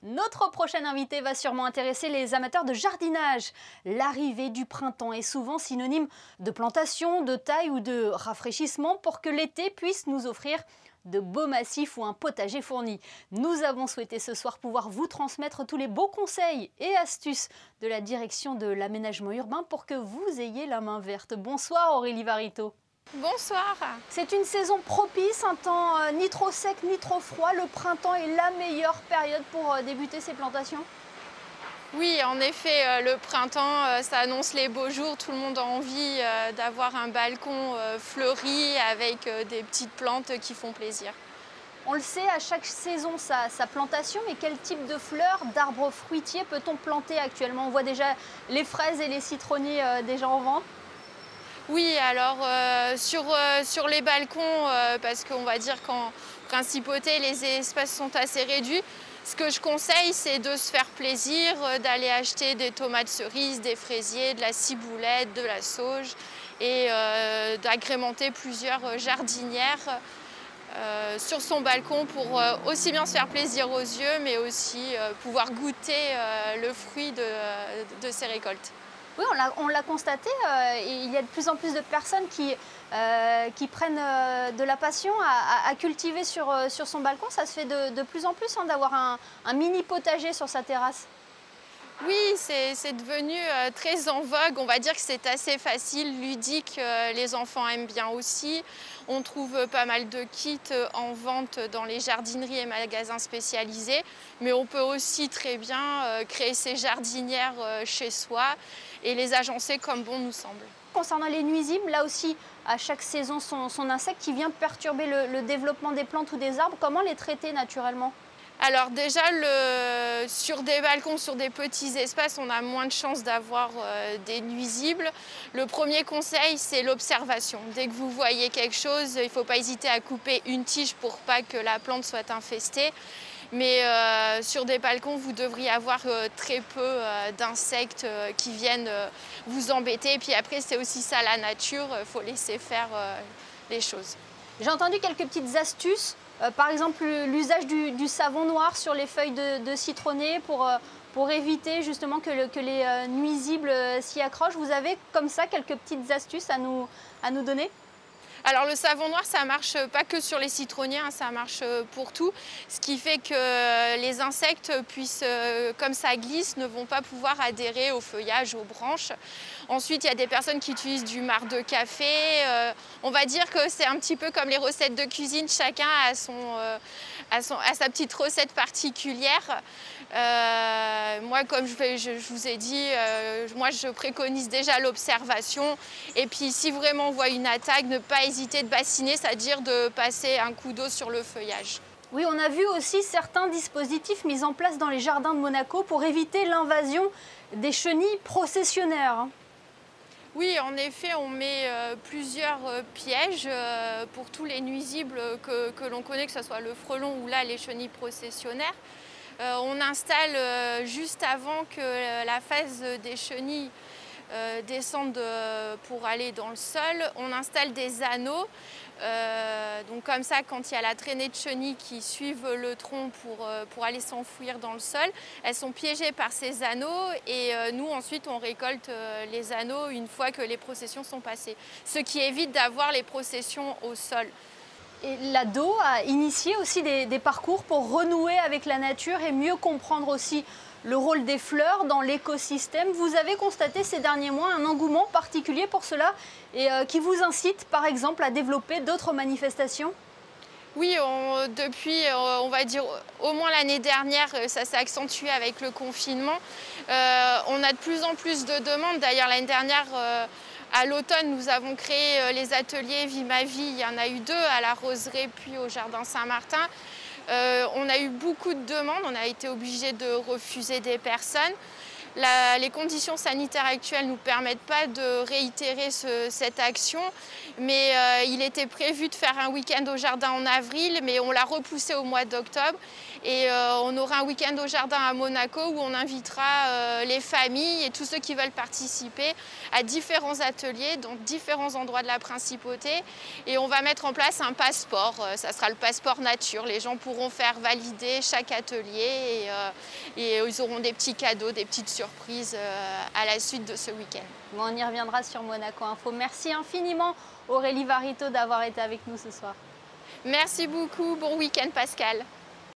Notre prochaine invité va sûrement intéresser les amateurs de jardinage. L'arrivée du printemps est souvent synonyme de plantation, de taille ou de rafraîchissement pour que l'été puisse nous offrir de beaux massifs ou un potager fourni. Nous avons souhaité ce soir pouvoir vous transmettre tous les beaux conseils et astuces de la direction de l'aménagement urbain pour que vous ayez la main verte. Bonsoir Aurélie Varito. Bonsoir. C'est une saison propice, un temps ni trop sec ni trop froid. Le printemps est la meilleure période pour débuter ces plantations? Oui, en effet, le printemps, ça annonce les beaux jours. Tout le monde a envie d'avoir un balcon fleuri avec des petites plantes qui font plaisir. On le sait, à chaque saison sa plantation, mais quel type de fleurs, d'arbres fruitiers peut-on planter actuellement? On voit déjà les fraises et les citronniers déjà en vente. Oui, alors sur les balcons, parce qu'on va dire qu'en principauté, les espaces sont assez réduits. Ce que je conseille, c'est de se faire plaisir, d'aller acheter des tomates cerises, des fraisiers, de la ciboulette, de la sauge et d'agrémenter plusieurs jardinières sur son balcon pour aussi bien se faire plaisir aux yeux, mais aussi pouvoir goûter le fruit de ses récoltes. Oui, on l'a constaté, il y a de plus en plus de personnes qui prennent de la passion à cultiver sur son balcon. Ça se fait de plus en plus hein, d'avoir un mini potager sur sa terrasse. Oui, c'est devenu très en vogue. On va dire que c'est assez facile, ludique. Les enfants aiment bien aussi. On trouve pas mal de kits en vente dans les jardineries et magasins spécialisés. Mais on peut aussi très bien créer ses jardinières chez soi et les agencer comme bon nous semble. Concernant les nuisibles, là aussi, à chaque saison, son insecte qui vient perturber le développement des plantes ou des arbres, comment les traiter naturellement? Alors déjà, sur des balcons, sur des petits espaces, on a moins de chances d'avoir des nuisibles. Le premier conseil, c'est l'observation. Dès que vous voyez quelque chose, il ne faut pas hésiter à couper une tige pour pas que la plante soit infestée. Mais sur des balcons, vous devriez avoir très peu d'insectes qui viennent vous embêter. Et puis après, c'est aussi ça la nature, il faut laisser faire les choses. J'ai entendu quelques petites astuces. Par exemple, l'usage du savon noir sur les feuilles de citronnier pour éviter justement que les nuisibles s'y accrochent. Vous avez comme ça quelques petites astuces à nous donner? Alors le savon noir, ça marche pas que sur les citronniers, hein, ça marche pour tout. Ce qui fait que les insectes puissent, comme ça glisse, ne vont pas pouvoir adhérer au feuillage, aux branches. Ensuite, il y a des personnes qui utilisent du marc de café. On va dire que c'est un petit peu comme les recettes de cuisine, chacun a sa petite recette particulière. Moi, comme je vous ai dit, moi je préconise déjà l'observation. Et puis si vraiment on voit une attaque, ne pas hésiter de bassiner, c'est-à-dire de passer un coup d'eau sur le feuillage. Oui, on a vu aussi certains dispositifs mis en place dans les jardins de Monaco pour éviter l'invasion des chenilles processionnaires. Oui, en effet, on met plusieurs pièges pour tous les nuisibles que l'on connaît, que ce soit le frelon ou là les chenilles processionnaires. On installe juste avant que la phase des chenilles descende pour aller dans le sol, on installe des anneaux. Donc comme ça, quand il y a la traînée de chenilles qui suivent le tronc pour aller s'enfouir dans le sol, elles sont piégées par ces anneaux et nous ensuite on récolte les anneaux une fois que les processions sont passées. Ce qui évite d'avoir les processions au sol. Et l'ADO a initié aussi des parcours pour renouer avec la nature et mieux comprendre aussi le rôle des fleurs dans l'écosystème. Vous avez constaté ces derniers mois un engouement particulier pour cela et qui vous incite par exemple à développer d'autres manifestations? Oui, depuis, on va dire, au moins l'année dernière, ça s'est accentué avec le confinement. On a de plus en plus de demandes. D'ailleurs, l'année dernière, à l'automne, nous avons créé les ateliers Vie ma vie. Il y en a eu 2 à la Roseraie puis au Jardin Saint-Martin. On a eu beaucoup de demandes. On a été obligé de refuser des personnes. Les conditions sanitaires actuelles ne nous permettent pas de réitérer cette action, mais il était prévu de faire un week-end au jardin en avril, mais on l'a repoussé au mois d'octobre. Et on aura un week-end au jardin à Monaco où on invitera les familles et tous ceux qui veulent participer à différents ateliers dans différents endroits de la principauté. Et on va mettre en place un passeport, ça sera le passeport nature. Les gens pourront faire valider chaque atelier et ils auront des petits cadeaux, des petites surprises à la suite de ce week-end. Bon, on y reviendra sur Monaco Info. Merci infiniment Aurélie Varito d'avoir été avec nous ce soir. Merci beaucoup, bon week-end Pascal.